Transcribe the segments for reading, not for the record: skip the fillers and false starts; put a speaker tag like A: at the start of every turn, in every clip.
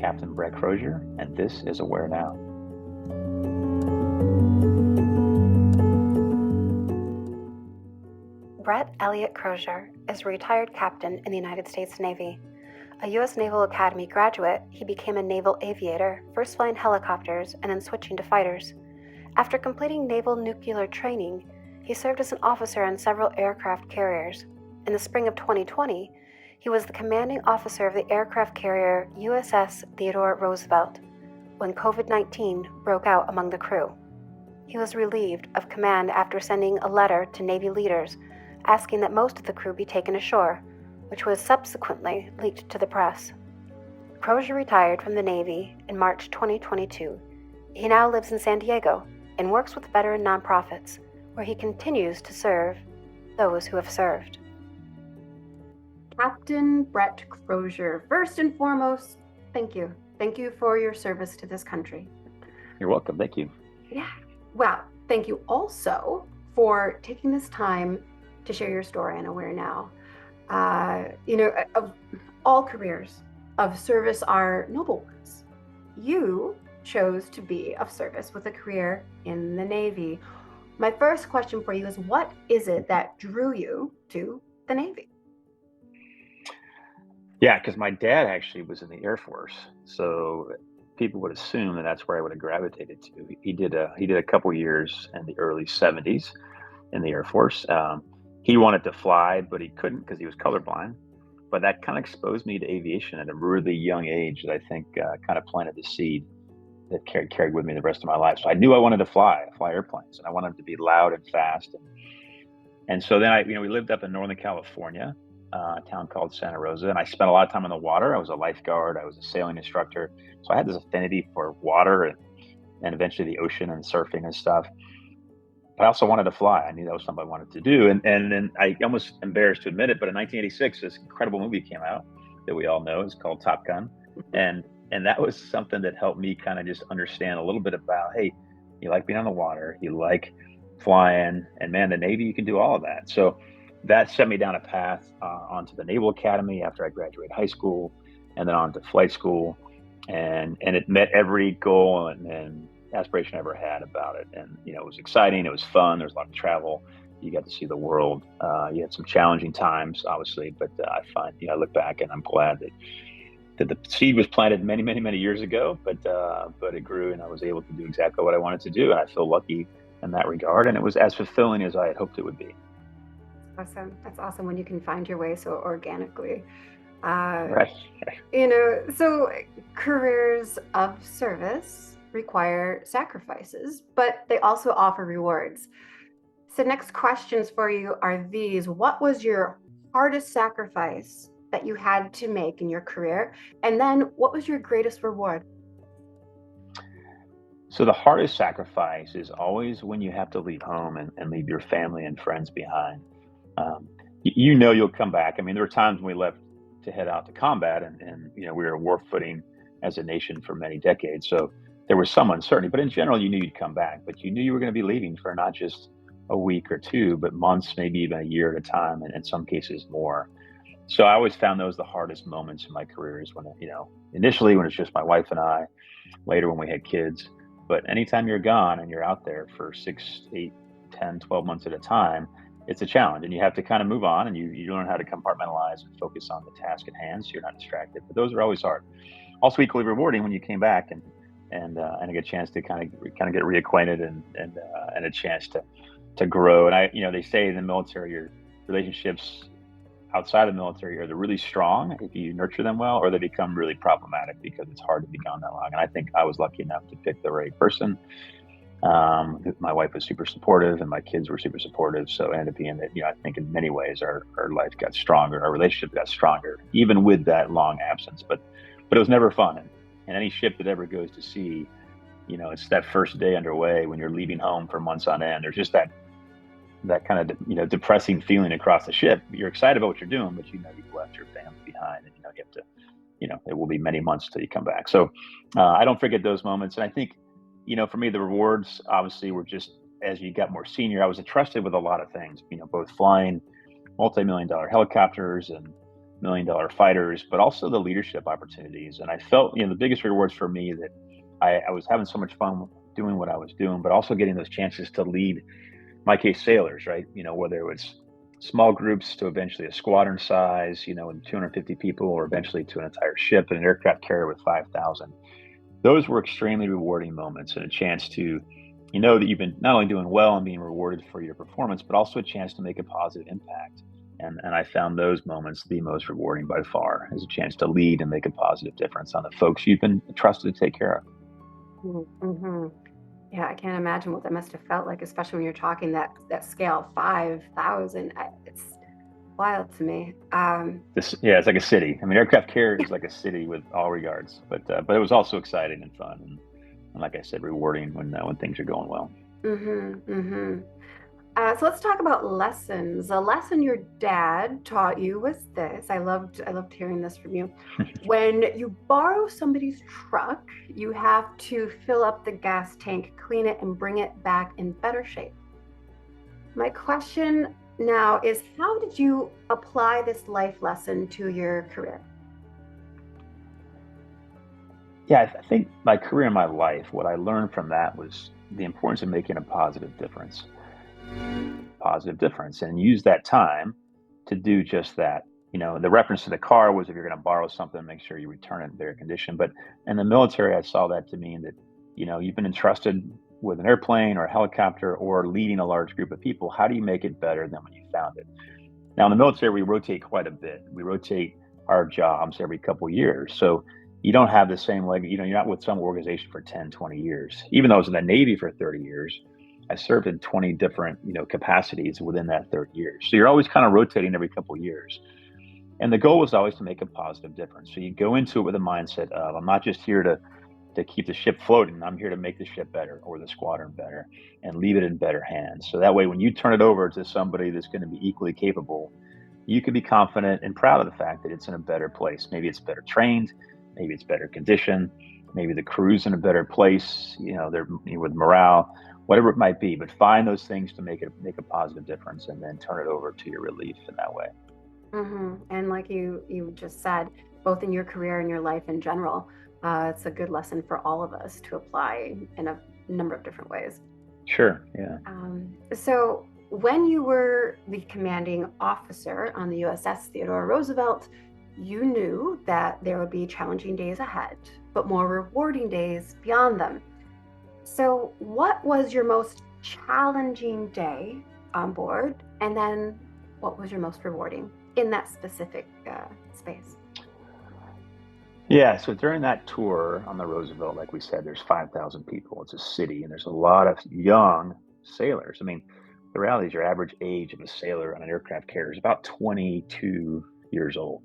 A: Captain Brett Crozier, and this is AwareNow.
B: Brett Elliott Crozier is a retired captain in the United States Navy. A US Naval Academy graduate, he became a naval aviator, first flying helicopters and then switching to fighters. After completing naval nuclear training, he served as an officer on several aircraft carriers. In the spring of 2020, he was the commanding officer of the aircraft carrier USS Theodore Roosevelt when COVID-19 broke out among the crew. He was relieved of command after sending a letter to Navy leaders asking that most of the crew be taken ashore, which was subsequently leaked to the press. Crozier retired from the Navy in March 2022. He now lives in San Diego and works with veteran nonprofits, where he continues to serve those who have served. Captain Brett Crozier, first and foremost, thank you. Thank you for your service to this country.
A: You're welcome. Thank you.
B: Yeah. Well, thank you also for taking this time to share your story on AwareNow. Of all careers of service are noble ones. You chose to be of service with a career in the Navy. My first question for you is, what is it that drew you to the Navy?
A: Yeah, because my dad actually was in the Air Force, so people would assume that that's where I would have gravitated to. He did a couple years in the early '70s in the Air Force. He wanted to fly, but he couldn't because he was colorblind. But that kind of exposed me to aviation at a really young age that I think kind of planted the seed that carried with me the rest of my life. So I knew I wanted to fly airplanes, and I wanted them to be loud and fast. And so then we lived up in Northern California, a town called Santa Rosa, and I spent a lot of time on the water. I was a lifeguard, I was a sailing instructor, so I had this affinity for water and eventually the ocean and surfing and stuff. I also wanted to fly. I knew that was something I wanted to do. And then I almost embarrassed to admit it, but in 1986, this incredible movie came out that we all know. It's called Top Gun. And that was something that helped me kind of just understand a little bit about, hey, you like being on the water, you like flying, and man, the Navy, you can do all of that. So that set me down a path onto the Naval Academy after I graduated high school, and then on to flight school. And it met every goal and aspiration I ever had about it. And it was exciting, it was fun, there was a lot of travel, you got to see the world. You had some challenging times, obviously, but I find I look back and I'm glad that the seed was planted many years ago, but it grew and I was able to do exactly what I wanted to do, and I feel lucky in that regard, and it was as fulfilling as I had hoped it would be.
B: Awesome. That's awesome when you can find your way so organically.
A: Right.
B: So careers of service require sacrifices, but they also offer rewards. So next questions for you are these. What was your hardest sacrifice that you had to make in your career? And then what was your greatest reward?
A: So the hardest sacrifice is always when you have to leave home and leave your family and friends behind. You'll come back. I mean, there were times when we left to head out to combat, and we were war footing as a nation for many decades. So there was some uncertainty, but in general, you knew you'd come back. But you knew you were going to be leaving for not just a week or two, but months, maybe even a year at a time, and in some cases more. So I always found those the hardest moments in my career is when, initially when it's just my wife and I, later when we had kids. But anytime you're gone and you're out there for 6, 8, 10, 12 months at a time, it's a challenge, and you have to kind of move on, and you learn how to compartmentalize and focus on the task at hand so you're not distracted. But those are always hard. Also equally rewarding when you came back and I get a chance to kind of get reacquainted and a chance to grow. And they say in the military, your relationships outside of the military are either really strong if you nurture them well, or they become really problematic because it's hard to be gone that long. And I think I was lucky enough to pick the right person. My wife was super supportive and my kids were super supportive. So it ended up being that, I think in many ways our life got stronger, our relationship got stronger, even with that long absence. But it was never fun. And any ship that ever goes to sea, it's that first day underway when you're leaving home for months on end. There's just that kind of depressing feeling across the ship. You're excited about what you're doing, but you've left your family behind, and you have to, it will be many months till you come back. So I don't forget those moments. And I think, for me, the rewards obviously were just as you got more senior. I was entrusted with a lot of things, both flying multi-million-dollar helicopters and multi-million-dollar fighters, but also the leadership opportunities. And I felt, the biggest rewards for me that I was having so much fun doing what I was doing, but also getting those chances to lead, my case, sailors, right? Whether it was small groups to eventually a squadron size, with 250 people, or eventually to an entire ship and an aircraft carrier with 5,000. Those were extremely rewarding moments, and a chance to, that you've been not only doing well and being rewarded for your performance, but also a chance to make a positive impact. And I found those moments the most rewarding by far, as a chance to lead and make a positive difference on the folks you've been trusted to take care of.
B: Mm-hmm. Yeah, I can't imagine what that must have felt like, especially when you're talking that scale, 5,000. It's wild to me.
A: Yeah, it's like a city. I mean, aircraft carrier is like a city with all regards, but it was also exciting and fun, and like I said, rewarding when things are going well.
B: Mm-hmm, mm-hmm. So let's talk about lessons. A lesson your dad taught you was this. I loved hearing this from you. When you borrow somebody's truck, you have to fill up the gas tank, clean it, and bring it back in better shape. My question now is, how did you apply this life lesson to your career?
A: Yeah, I think my career and my life, what I learned from that was the importance of making a positive difference, and use that time to do just that. The reference to the car was, if you're going to borrow something, make sure you return it in fair condition. But in the military, I saw that to mean that, you've been entrusted with an airplane or a helicopter or leading a large group of people. How do you make it better than when you found it? Now, in the military, we rotate quite a bit. We rotate our jobs every couple years. So you don't have the same you're not with some organization for 10, 20 years. Even though I was in the Navy for 30 years, I served in 20 different, capacities within that 30 years. So you're always kind of rotating every couple years. And the goal was always to make a positive difference. So you go into it with a mindset of, I'm not just here to keep the ship floating. I'm here to make the ship better, or the squadron better, and leave it in better hands. So that way, when you turn it over to somebody that's going to be equally capable, you can be confident and proud of the fact that it's in a better place. Maybe it's better trained, maybe it's better conditioned, maybe the crew's in a better place, they're with morale, whatever it might be. But find those things to make a positive difference, and then turn it over to your relief in that way.
B: Mm-hmm. And like you just said, both in your career and your life in general, it's a good lesson for all of us to apply in a number of different ways.
A: Sure. Yeah.
B: So when you were the commanding officer on the USS Theodore Roosevelt, you knew that there would be challenging days ahead, but more rewarding days beyond them. So what was your most challenging day on board? And then what was your most rewarding in that specific space?
A: Yeah. So during that tour on the Roosevelt, like we said, there's 5,000 people. It's a city, and there's a lot of young sailors. I mean, the reality is, your average age of a sailor on an aircraft carrier is about 22 years old.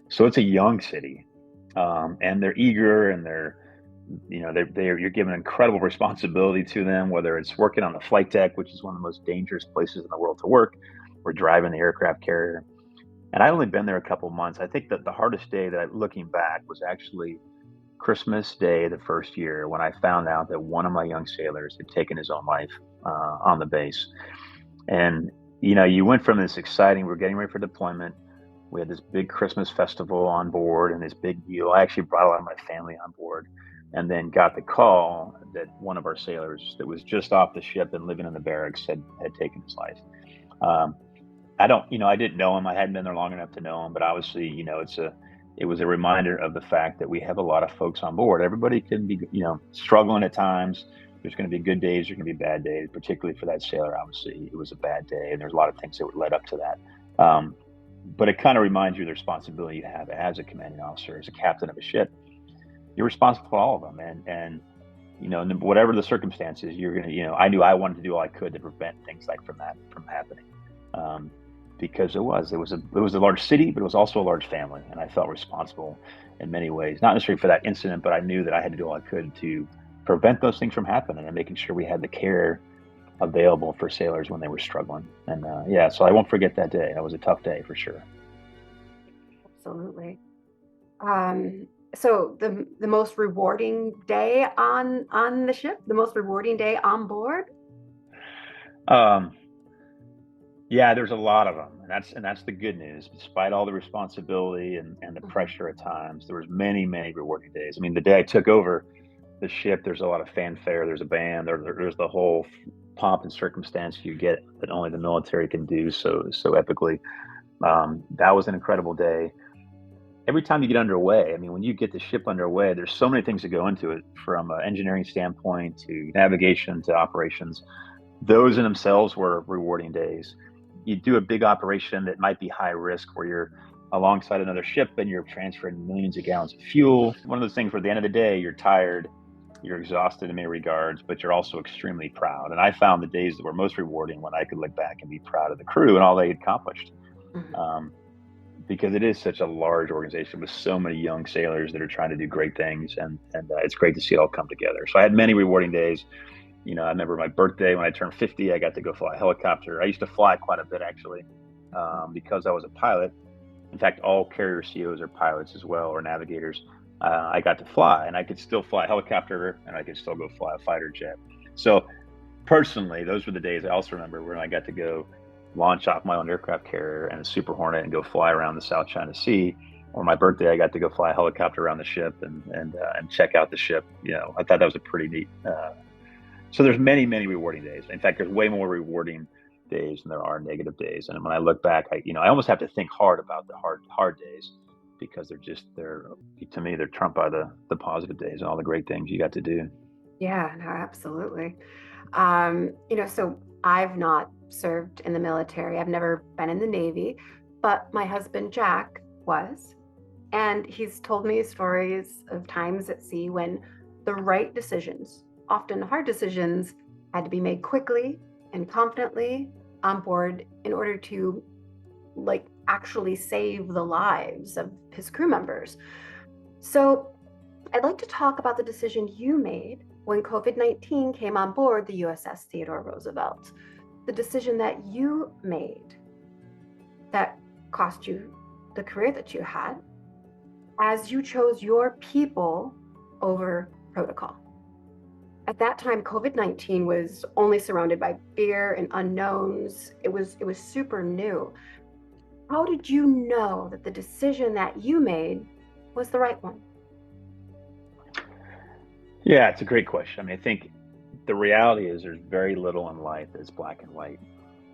A: So it's a young city, and they're eager, and you're given incredible responsibility to them, whether it's working on the flight deck, which is one of the most dangerous places in the world to work, or driving the aircraft carrier. And I'd only been there a couple months. I think that the hardest day, looking back, was actually Christmas Day the first year, when I found out that one of my young sailors had taken his own life on the base. And you went from this exciting, we're getting ready for deployment. We had this big Christmas festival on board, and this big deal. I actually brought a lot of my family on board, and then got the call that one of our sailors that was just off the ship and living in the barracks had taken his life. Um, I didn't know him. I hadn't been there long enough to know him, but obviously, it was a reminder of the fact that we have a lot of folks on board. Everybody can be, struggling at times. There's going to be good days. There's going to be bad days, particularly for that sailor. Obviously, it was a bad day, and there's a lot of things that led up to that. But it kind of reminds you of the responsibility you have as a commanding officer, as a captain of a ship. You're responsible for all of them, and whatever the circumstances, you're gonna. I knew I wanted to do all I could to prevent things like from happening. Because it was a large city, but it was also a large family, and I felt responsible in many ways, not necessarily for that incident, but I knew that I had to do all I could to prevent those things from happening, and making sure we had the care available for sailors when they were struggling. And so I won't forget that day. That was a tough day for sure.
B: Absolutely. So the most rewarding day on the ship, the most rewarding day on board?
A: Um, Yeah, there's a lot of them, and that's the good news. Despite all the responsibility and the
B: Hmm.
A: pressure at times, there was many rewarding days. I mean, the day I took over the ship, there's a lot of fanfare. There's a band. There's the whole pomp and circumstance you get that only the military can do so epically. That was an incredible day. Every time you get underway, I mean, when you get the ship underway, there's so many things that go into it, from an engineering standpoint to navigation to operations. Those in themselves were rewarding days. You do a big operation that might be high risk, where you're alongside another ship and you're transferring millions of gallons of fuel. One of those things where at the end of the day, you're tired, you're exhausted in many regards, but you're also extremely proud. And I found the days that were most rewarding when I could look back and be proud of the crew and all they accomplished.
B: Hmm.
A: Um, because it is such a large organization with so many young sailors that are trying to do great things, and it's great to see it all come together. So I had many rewarding days. I remember my birthday when I turned 50. I got to go fly a helicopter. I used to fly quite a bit, actually, because I was a pilot. In fact, all carrier CEOs are pilots as well, or navigators. I got to fly, and I could still fly a helicopter, and I could still go fly a fighter jet. So personally, those were the days I also remember when I got to go launch off my own aircraft carrier and a Super Hornet and go fly around the South China Sea. Or my birthday, I got to go fly a helicopter around the ship and check out the ship. I thought that was a pretty neat. So there's many rewarding days. In fact, there's way more rewarding days than there are negative days. And when I look back, I almost have to think hard about the hard days, because they're to me they're trumped by the positive days and all the great things you got to do.
B: Yeah, no, absolutely. So I've not served in the military. I've never been in the Navy, but my husband Jack was. And he's told me stories of times at sea when the right decisions, often hard decisions, had to be made quickly and confidently on board in order to actually save the lives of his crew members. So I'd like to talk about the decision you made when COVID-19 came on board the USS Theodore Roosevelt. The decision that you made that cost you the career that you had, as you chose your people over protocol. At that time, COVID-19 was only surrounded by fear and unknowns. It was super new. How did you know that the decision that you made was the right one?
A: Yeah, it's a great question. I mean, I think the reality is there's very little in life that's black and white.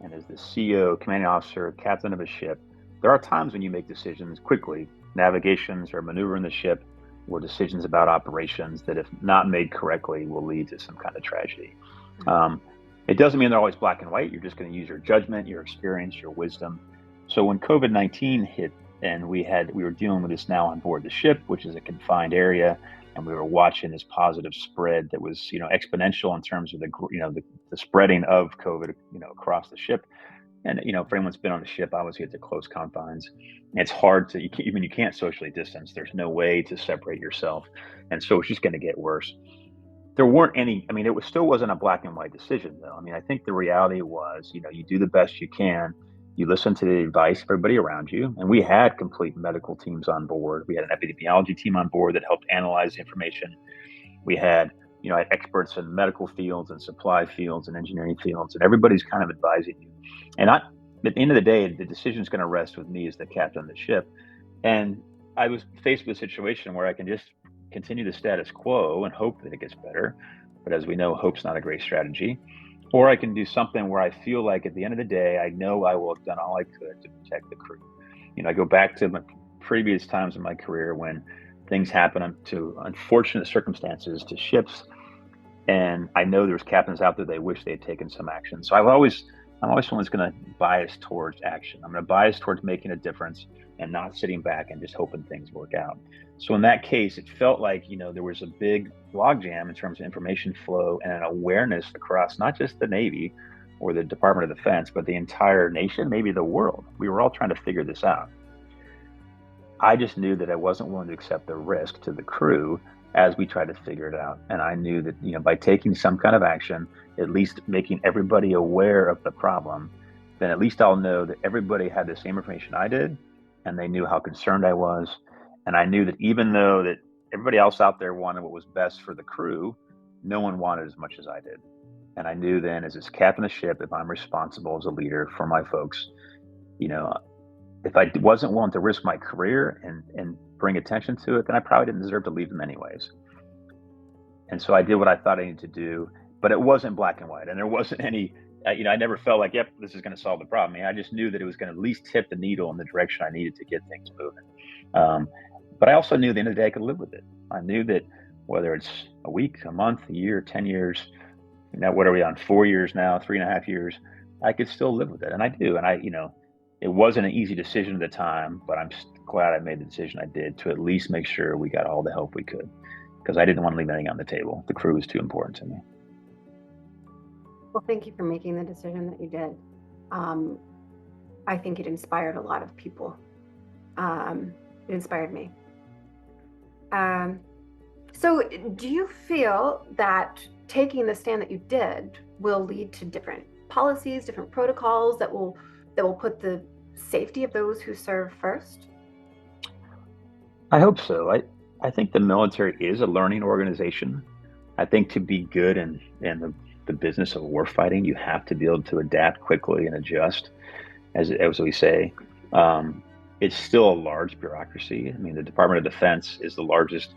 A: And as the CEO, commanding officer, captain of a ship, there are times when you make decisions quickly, navigations or maneuvering the ship, or decisions about operations that, if not made correctly, will lead to some kind of tragedy. Um, it doesn't mean they're always black and white. You're just going to use your judgment, your experience, your wisdom. So when COVID-19 hit, and we were dealing with this now on board the ship, which is a confined area, and we were watching this positive spread that was exponential in terms of the spreading of COVID across the ship. And for anyone that's been on a ship, obviously it's a close confines. It's hard to you can't socially distance. There's no way to separate yourself, and so it's just going to get worse. There weren't any. I mean, still wasn't a black and white decision, though. I mean, I think the reality was, you do the best you can. You listen to the advice of everybody around you, and we had complete medical teams on board. We had an epidemiology team on board that helped analyze the information. We had experts in medical fields and supply fields and engineering fields, and everybody's kind of advising you. And at the end of the day, the decision is going to rest with me as the captain of the ship. And I was faced with a situation where I can just continue the status quo and hope that it gets better. But as we know, hope's not a great strategy. Or I can do something where I feel like at the end of the day, I know I will have done all I could to protect the crew. I go back to my previous times in my career when things happen to unfortunate circumstances to ships, and I know there's captains out there they wish they had taken some action. So I'm always someone that's going to bias towards action. I'm going to bias towards making a difference and not sitting back and just hoping things work out. So in that case, it felt like there was a big logjam in terms of information flow and an awareness across not just the Navy or the Department of Defense, but the entire nation, maybe the world. We were all trying to figure this out. I just knew that I wasn't willing to accept the risk to the crew as we tried to figure it out. And I knew that, by taking some kind of action, at least making everybody aware of the problem, then at least I'll know that everybody had the same information I did, and they knew how concerned I was. And I knew that even though that everybody else out there wanted what was best for the crew, no one wanted as much as I did. And I knew then, as this captain of the ship, if I'm responsible as a leader for my folks, you know, if I wasn't willing to risk my career and bring attention to it, then I probably didn't deserve to leave them anyways. And so I did what I thought I needed to do, but it wasn't black and white, and there wasn't any. I never felt like, yep, this is going to solve the problem. I mean, I just knew that it was going to at least tip the needle in the direction I needed to get things moving. Um, but I also knew at the end of the day I could live with it. I knew that whether it's a week, a month, a year, 10 years, now what are we on? 4 years now, 3.5 years, I could still live with it, and I do. And it wasn't an easy decision at the time, but I'm glad I made the decision I did to at least make sure we got all the help we could, because I didn't want to leave anything on the table. The crew was too important to me.
B: Well, thank you for making the decision that you did. I think it inspired a lot of people. It inspired me. So do you feel that taking the stand that you did will lead to different policies, different protocols that will put the safety of those who serve first?
A: I hope so. I think the military is a learning organization. I think to be good in the business of warfighting, you have to be able to adapt quickly and adjust, as we say. It's still a large bureaucracy. I mean, the Department of Defense is the largest,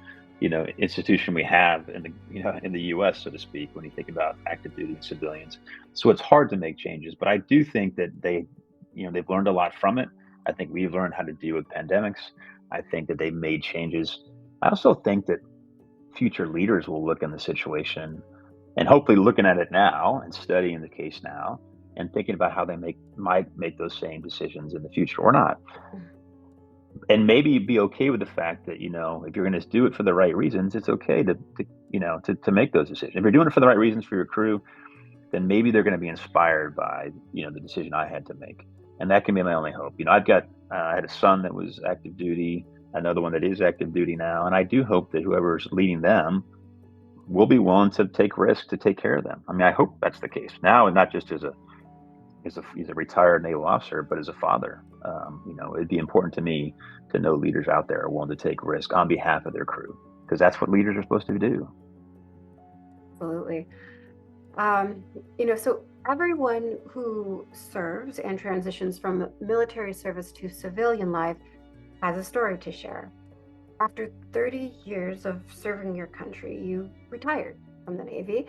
A: institution we have in the U.S., so to speak, when you think about active duty and civilians. So it's hard to make changes, but I do think that they've learned a lot from it. I think we've learned how to deal with pandemics. I think that they've made changes. I also think that future leaders will look in the situation and hopefully looking at it now and studying the case now and thinking about how they might make those same decisions in the future or not. And maybe be okay with the fact that, if you're going to do it for the right reasons, it's okay to make those decisions. If you're doing it for the right reasons for your crew, then maybe they're going to be inspired by, the decision I had to make. And that can be my only hope. I had a son that was active duty, another one that is active duty now. And I do hope that whoever's leading them will be willing to take risks to take care of them. I mean, I hope that's the case now, and not just he's a retired naval officer, but as a father. It'd be important to me to know leaders out there are willing to take risk on behalf of their crew, because that's what leaders are supposed to do.
B: Absolutely. So everyone who serves and transitions from military service to civilian life has a story to share. After 30 years of serving your country, you retired from the Navy.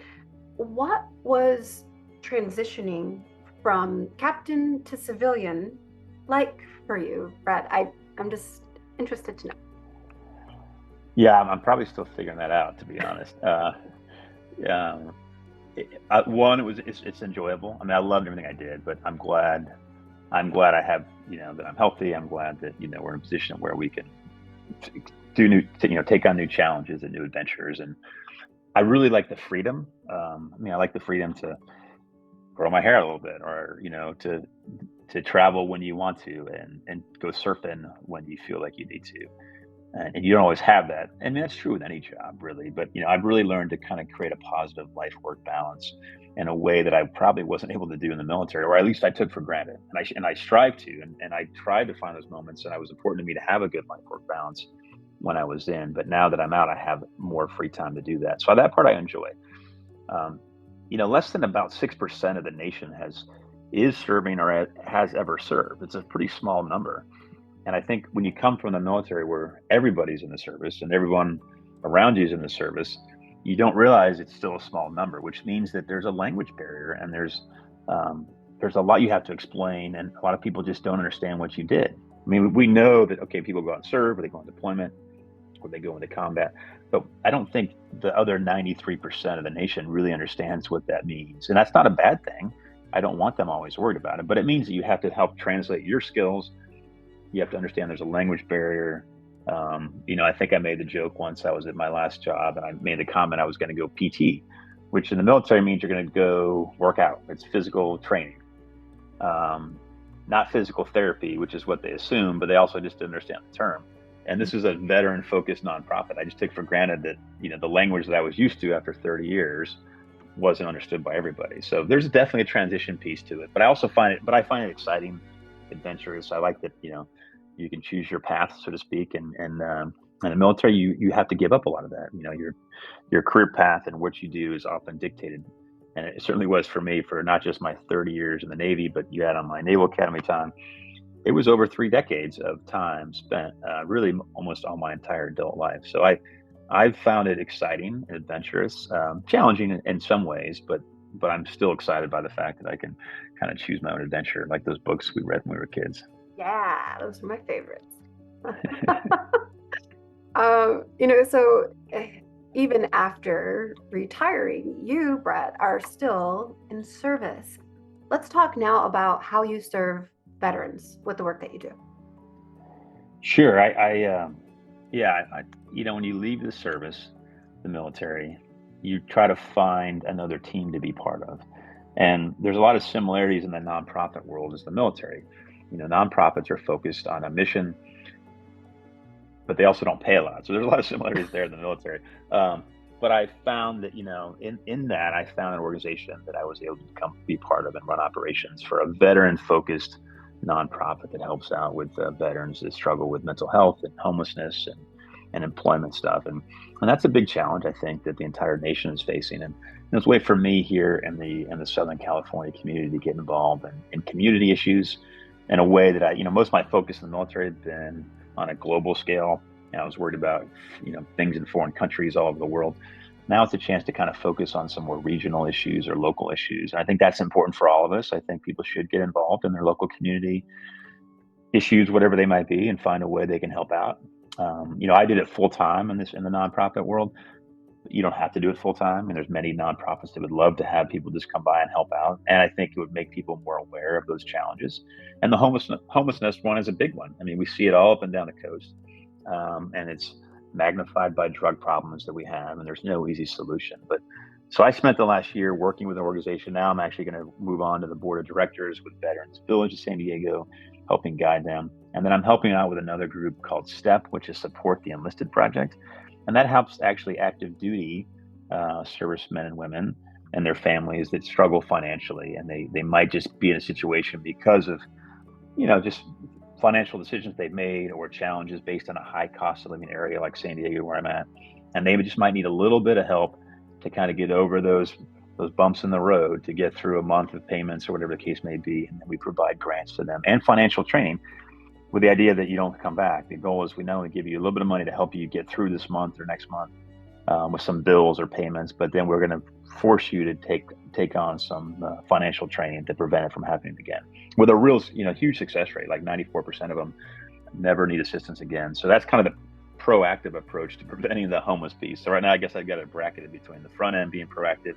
B: What was transitioning from captain to civilian like for you, Brett? I'm just interested to know.
A: Yeah, I'm probably still figuring that out, to be honest. It's enjoyable. I mean, I loved everything I did, but I'm glad I have, that I'm healthy. I'm glad that, we're in a position where we can take on new challenges and new adventures. And I really like the freedom. I like the freedom to grow my hair a little bit, or, to travel when you want to, and go surfing when you feel like you need to. And you don't always have that. I mean, that's true with any job, really. But, I've really learned to kind of create a positive life-work balance in a way that I probably wasn't able to do in the military, or at least I took for granted. And I strive to, and I tried to find those moments, and it was important to me to have a good life-work balance when I was in. But now that I'm out, I have more free time to do that. So that part I enjoy. Less than about 6% of the nation is serving or has ever served. It's a pretty small number. And I think when you come from the military, where everybody's in the service and everyone around you is in the service, you don't realize it's still a small number, which means that there's a language barrier, and there's a lot you have to explain, and a lot of people just don't understand what you did. I mean, we know that, okay, people go out and serve, or they go on deployment, or they go into combat, but I don't think the other 93% of the nation really understands what that means. And that's not a bad thing. I don't want them always worried about it, but it means that you have to help translate your skills. You have to understand there's a language barrier. I think I made the joke once. I was at my last job, and I made the comment I was going to go PT, which in the military means you're going to go work out. It's physical training, not physical therapy, which is what they assume, but they also just didn't understand the term. And this is a veteran-focused nonprofit. I just took for granted that the language that I was used to after 30 years wasn't understood by everybody. So there's definitely a transition piece to it. But I find it exciting, adventurous. I like that you can choose your path, so to speak. And in the military, you have to give up a lot of that. Your career path and what you do is often dictated And it certainly was for me, for not just my 30 years in the Navy, but you add on my Naval Academy time. It was over 3 decades of time spent, really almost all my entire adult life. So I've found it exciting, adventurous, challenging in some ways, but I'm still excited by the fact that I can kind of choose my own adventure, like those books we read when we were kids.
B: Yeah, those are my favorites. So even after retiring, you, Brett, are still in service. Let's talk now about how you serve veterans with the work that you do.
A: Sure. Yeah, when you leave the service, the military, you try to find another team to be part of. And there's a lot of similarities in the nonprofit world as the military. Nonprofits are focused on a mission, but they also don't pay a lot. So there's a lot of similarities there in the military. But I found that, in that, I found an organization that I was able to be part of and run operations for a veteran focused nonprofit that helps out with veterans that struggle with mental health and homelessness and employment stuff. And that's a big challenge, I think, that the entire nation is facing. And it's a way for me here in the Southern California community to get involved in community issues in a way that most of my focus in the military has been on a global scale. I was worried about, things in foreign countries all over the world. Now it's a chance to kind of focus on some more regional issues or local issues. And I think that's important for all of us. I think people should get involved in their local community issues, whatever they might be, and find a way they can help out. I did it full time in the nonprofit world. You don't have to do it full time, and there's many nonprofits that would love to have people just come by and help out. And I think it would make people more aware of those challenges. And the homelessness one is a big one. I mean, we see it all up and down the coast, and it's magnified by drug problems that we have, and there's no easy solution. But so I spent the last year working with an organization. Now I'm actually going to move on to the board of directors with Veterans Village of San Diego, helping guide them. And then I'm helping out with another group called STEP, which is Support the Enlisted Project. And that helps actually active duty servicemen and women and their families that struggle financially. And they might just be in a situation because of, just financial decisions they've made or challenges based on a high cost of living area like San Diego, where I'm at. And they just might need a little bit of help to kind of get over those bumps in the road, to get through a month of payments or whatever the case may be. And then we provide grants to them and financial training with the idea that you don't come back. The goal is we not only give you a little bit of money to help you get through this month or next month with some bills or payments, but then we're going to force you to take on some financial training to prevent it from happening again. With a real, huge success rate, like 94% of them never need assistance again. So that's kind of the proactive approach to preventing the homeless piece. So right now, I guess I've got it bracketed between the front end being proactive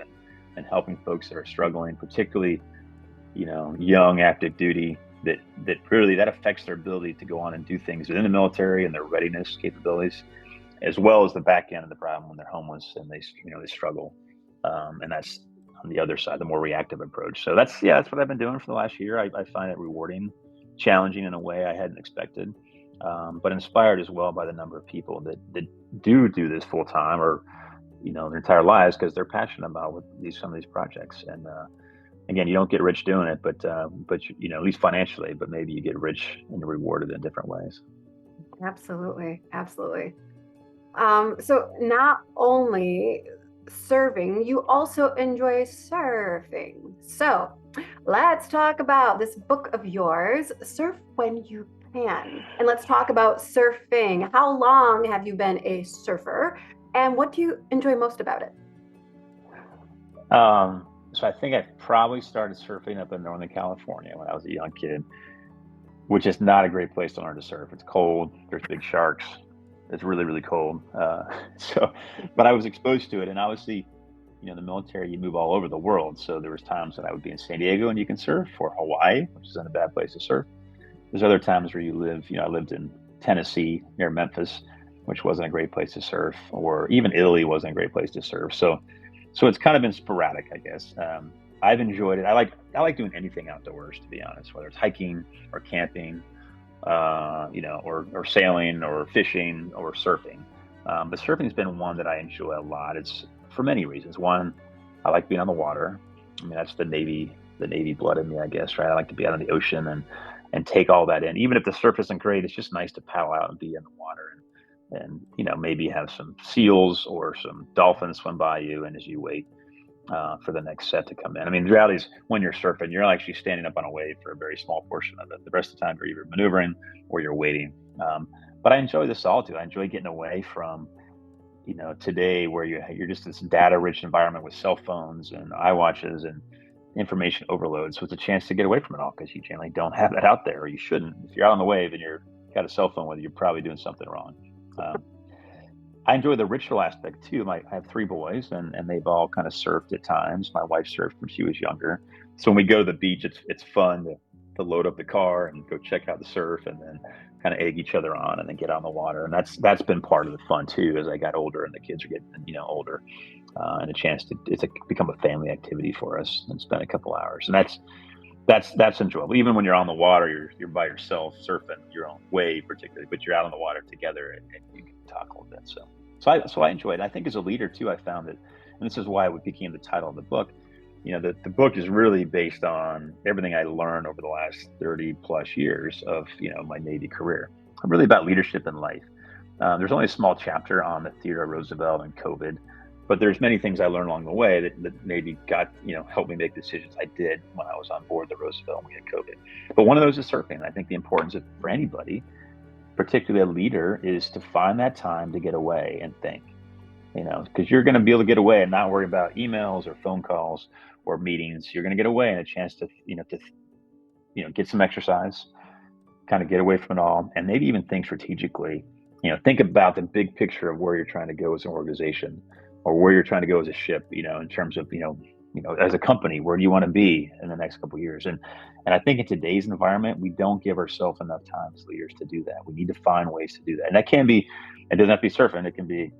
A: and helping folks that are struggling, particularly, young active duty, that really that affects their ability to go on and do things within the military and their readiness capabilities, as well as the back end of the problem when they're homeless and they struggle. And that's on the other side, the more reactive approach. So that's what I've been doing for the last year. I find it rewarding, challenging in a way I hadn't expected, but inspired as well by the number of people that do this full time or, their entire lives, because they're passionate about some of these projects. And again, you don't get rich doing it, but at least financially, but maybe you get rich and rewarded in different ways.
B: Absolutely. So not only serving, you also enjoy surfing. So let's talk about this book of yours, Surf When You Can. And let's talk about surfing. How long have you been a surfer? And what do you enjoy most about it?
A: So I think I probably started surfing up in Northern California when I was a young kid, which is not a great place to learn to surf. It's cold. There's big sharks. It's really, really cold. But I was exposed to it, and obviously, the military, you move all over the world. So there was times that I would be in San Diego and you can surf, or Hawaii, which isn't a bad place to surf. There's other times where you live. I lived in Tennessee near Memphis, which wasn't a great place to surf, or even Italy wasn't a great place to surf. So it's kind of been sporadic, I guess. I've enjoyed it. I like doing anything outdoors, to be honest, whether it's hiking or camping, or sailing or fishing or surfing. But surfing has been one that I enjoy a lot. It's for many reasons. One, I like being on the water. I mean, that's the Navy blood in me, I guess, right? I like to be out in the ocean and take all that in. Even if the surf isn't great, it's just nice to paddle out and be in the water and maybe have some seals or some dolphins swim by you, and as you wait, for the next set to come in. I mean, the reality is when you're surfing, you're actually standing up on a wave for a very small portion of it. The rest of the time, you're either maneuvering or you're waiting. But I enjoy the solitude. I enjoy getting away from, today where you're just this data-rich environment with cell phones and iWatches and information overload. So it's a chance to get away from it all because you generally don't have that out there, or you shouldn't. If you're out on the wave and you're got a cell phone with you, you're probably doing something wrong. I enjoy the ritual aspect too. I have three boys, and they've all kind of surfed at times. My wife surfed when she was younger, so when we go to the beach, it's fun to load up the car and go check out the surf, and then kind of egg each other on, and then get on the water. And that's been part of the fun too as I got older and the kids are getting older, and a chance to become a family activity for us and spend a couple hours. And that's enjoyable. Even when you're on the water, you're by yourself surfing your own wave, particularly, but you're out on the water together and you can talk a little bit. So I enjoy it. I think as a leader too, I found that, and this is why it became the title of the book. The book is really based on everything I learned over the last 30 plus years of my Navy career. Really about leadership in life. There's only a small chapter on the Theodore Roosevelt and COVID, but there's many things I learned along the way that maybe helped me make decisions I did when I was on board the Roosevelt and we had COVID. But one of those is surfing. I think the importance of, for anybody, particularly a leader, is to find that time to get away and think, because you're going to be able to get away and not worry about emails or phone calls or meetings. You're going to get away and a chance to, get some exercise, kind of get away from it all, and maybe even think strategically. Think about the big picture of where you're trying to go as an organization, or where you're trying to go as a ship. In terms of as a company, where do you want to be in the next couple of years? And I think in today's environment, we don't give ourselves enough time as leaders to do that. We need to find ways to do that, and that can be. It doesn't have to be surfing. It can be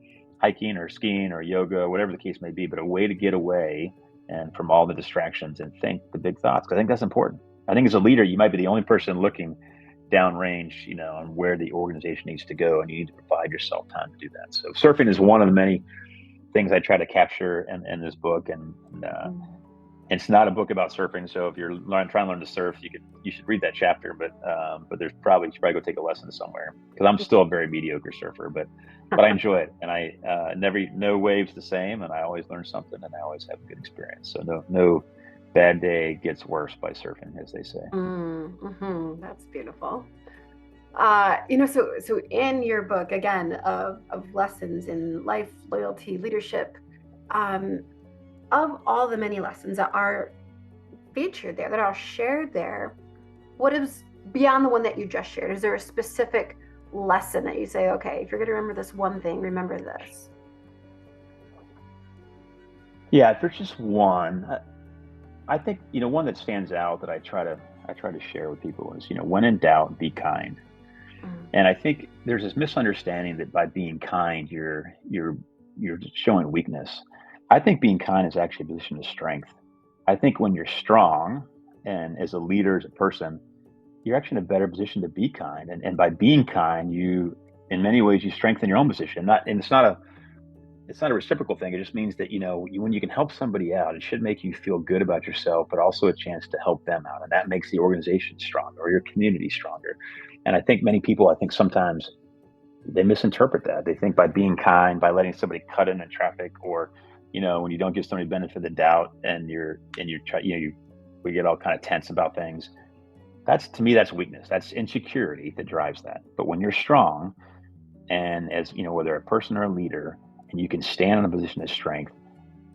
A: hiking or skiing or yoga, whatever the case may be. But a way to get away and from all the distractions and think the big thoughts. Because I think that's important. I think as a leader, you might be the only person looking downrange, on where the organization needs to go, and you need to provide yourself time to do that. So surfing is one of the many things I try to capture in this book, and it's not a book about surfing. So if you're trying to learn to surf, you should read that chapter. But there's you should probably go take a lesson somewhere, because I'm still a very mediocre surfer, but I enjoy it, and I no wave's the same, and I always learn something, and I always have a good experience. So no bad day gets worse by surfing, as they say.
B: That's beautiful. So in your book, again, of lessons in life, loyalty, leadership, of all the many lessons that are featured there, that are shared there, what is beyond the one that you just shared? Is there a specific lesson that you say, okay, if you're going to remember this one thing, remember this?
A: Yeah, if there's just one, I think one that stands out that I try to share with people is when in doubt, be kind. And I think there's this misunderstanding that by being kind, you're showing weakness. I think being kind is actually a position of strength. I think when you're strong, and as a leader, as a person, you're actually in a better position to be kind. And by being kind, you, in many ways, you strengthen your own position. And it's not a reciprocal thing. It just means that, when you can help somebody out, it should make you feel good about yourself, but also a chance to help them out. And that makes the organization stronger, or your community stronger. And I think many people, sometimes they misinterpret that. They think by being kind, by letting somebody cut in traffic, or, when you don't give somebody benefit of the doubt, and we get all kind of tense about things. To me, that's weakness. That's insecurity that drives that. But when you're strong, and as whether a person or a leader, and you can stand in a position of strength,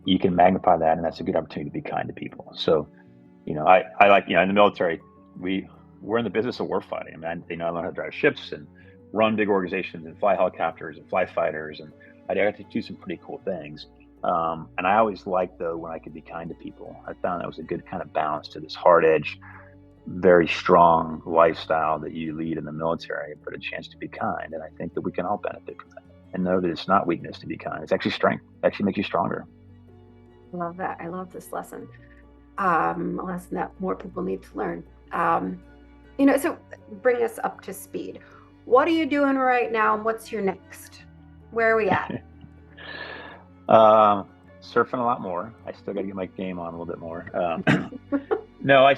A: you can magnify that, and that's a good opportunity to be kind to people. So, I like, in the military, we're in the business of war fighting. I learned how to drive ships and run big organizations and fly helicopters and fly fighters, and I got to do some pretty cool things. And I always liked, though, when I could be kind to people. I found that was a good kind of balance to this hard edge, very strong lifestyle that you lead in the military, but a chance to be kind. And I think that we can all benefit from that, and know that it's not weakness to be kind. It's actually strength. It actually makes you stronger.
B: I love that. I love this lesson. A lesson that more people need to learn. So bring us up to speed. What are you doing right now? And what's your next? Where are we at?
A: Surfing a lot more. I still got to get my game on a little bit more. No, I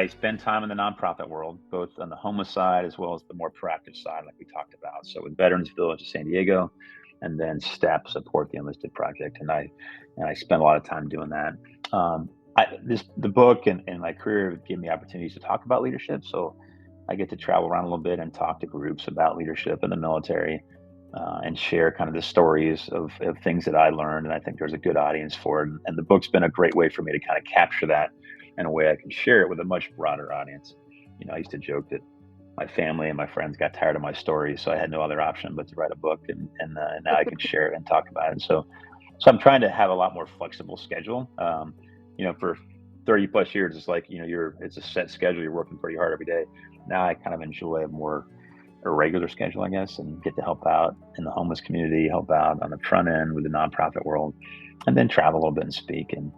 A: spend time in the nonprofit world, both on the homeless side as well as the more proactive side, like we talked about. So with Veterans Village of San Diego, and then STEP, Support the Enlisted Project. And I spent a lot of time doing that. The book and my career gave me opportunities to talk about leadership. So I get to travel around a little bit and talk to groups about leadership in the military, and share kind of the stories of things that I learned. And I think there's a good audience for it. And the book's been a great way for me to kind of capture that in a way I can share it with a much broader audience. I used to joke that my family and my friends got tired of my stories, so I had no other option but to write a book, and now I can share it and talk about it. So I'm trying to have a lot more flexible schedule. For 30 plus years, it's like it's a set schedule. You're working pretty hard every day. Now I kind of enjoy a regular schedule, I guess, and get to help out in the homeless community, help out on the front end with the nonprofit world, and then travel a little bit and speak. And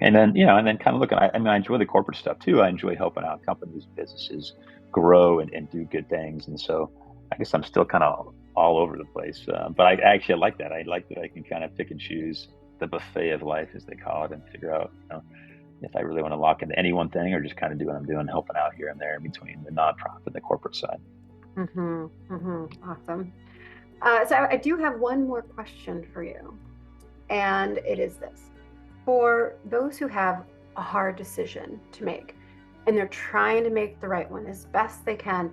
A: then kind of looking. I enjoy the corporate stuff too. I enjoy helping out companies, businesses grow and do good things. And so I guess I'm still kind of all over the place. But I actually like that. I like that I can kind of pick and choose the buffet of life, as they call it, and figure out, if I really want to lock into any one thing or just kind of do what I'm doing, helping out here and there in between the nonprofit and the corporate side.
B: Awesome. So I do have one more question for you, and it is this. For those who have a hard decision to make and they're trying to make the right one as best they can,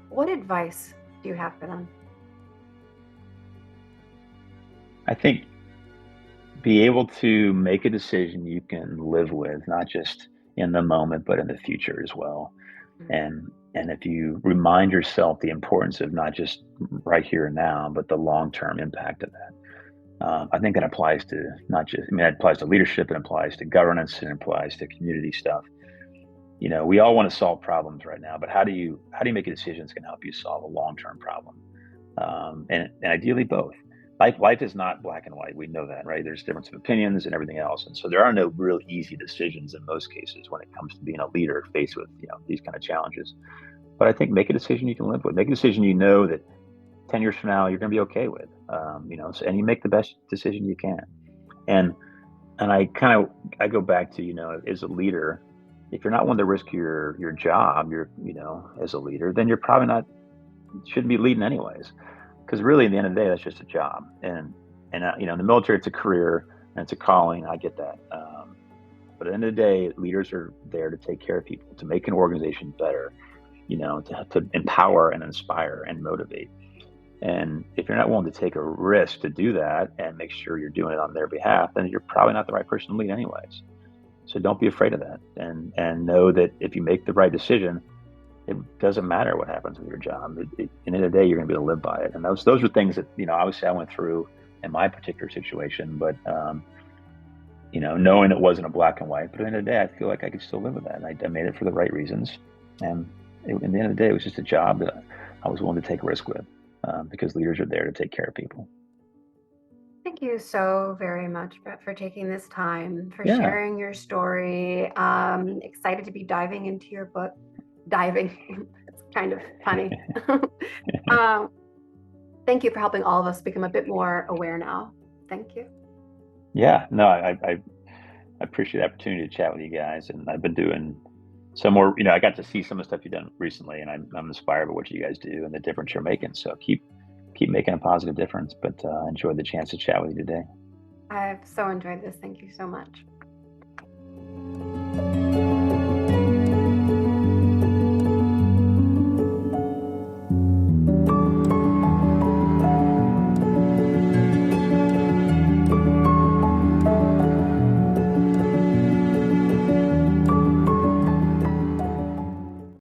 B: what advice do you have for them?
A: I think be able to make a decision you can live with, not just in the moment, but in the future as well. And if you remind yourself the importance of not just right here and now, but the long-term impact of that. I think that applies to not just, it applies to leadership, it applies to governance, it applies to community stuff. We all want to solve problems right now, but how do you make a decision that's going to help you solve a long-term problem? And ideally both. Life is not black and white. We know that, right? There's difference of opinions and everything else. And so there are no real easy decisions in most cases when it comes to being a leader faced with, these kind of challenges. But I think make a decision you can live with. Make a decision that 10 years from now you're going to be okay with. And you make the best decision you can. And I go back to, as a leader, if you're not one to risk your job, as a leader, then you're probably shouldn't be leading anyways. Because really, at the end of the day, that's just a job. And in the military, it's a career and it's a calling. I get that. But at the end of the day, leaders are there to take care of people, to make an organization better, to empower and inspire and motivate. And if you're not willing to take a risk to do that and make sure you're doing it on their behalf, then you're probably not the right person to lead anyways. So don't be afraid of that. And know that if you make the right decision, it doesn't matter what happens with your job. At the end of the day, you're going to be able to live by it. And those are things that, obviously I went through in my particular situation, but, knowing it wasn't a black and white, but at the end of the day, I feel like I could still live with that. And I made it for the right reasons. And at the end of the day, it was just a job that I was willing to take a risk with, because leaders are there to take care of people.
B: Thank you so very much, Brett, for taking this time, for
A: Yeah.
B: sharing your story. Excited to be diving into your book. Diving, it's kind of funny. Thank you for helping all of us become a bit more aware now. Thank you.
A: Yeah, no, I appreciate the opportunity to chat with you guys. And I've been doing some more, I got to see some of the stuff you've done recently, and I'm inspired by what you guys do and the difference you're making. So keep making a positive difference, but enjoyed the chance to chat with you today.
B: I've so enjoyed this. Thank you so much.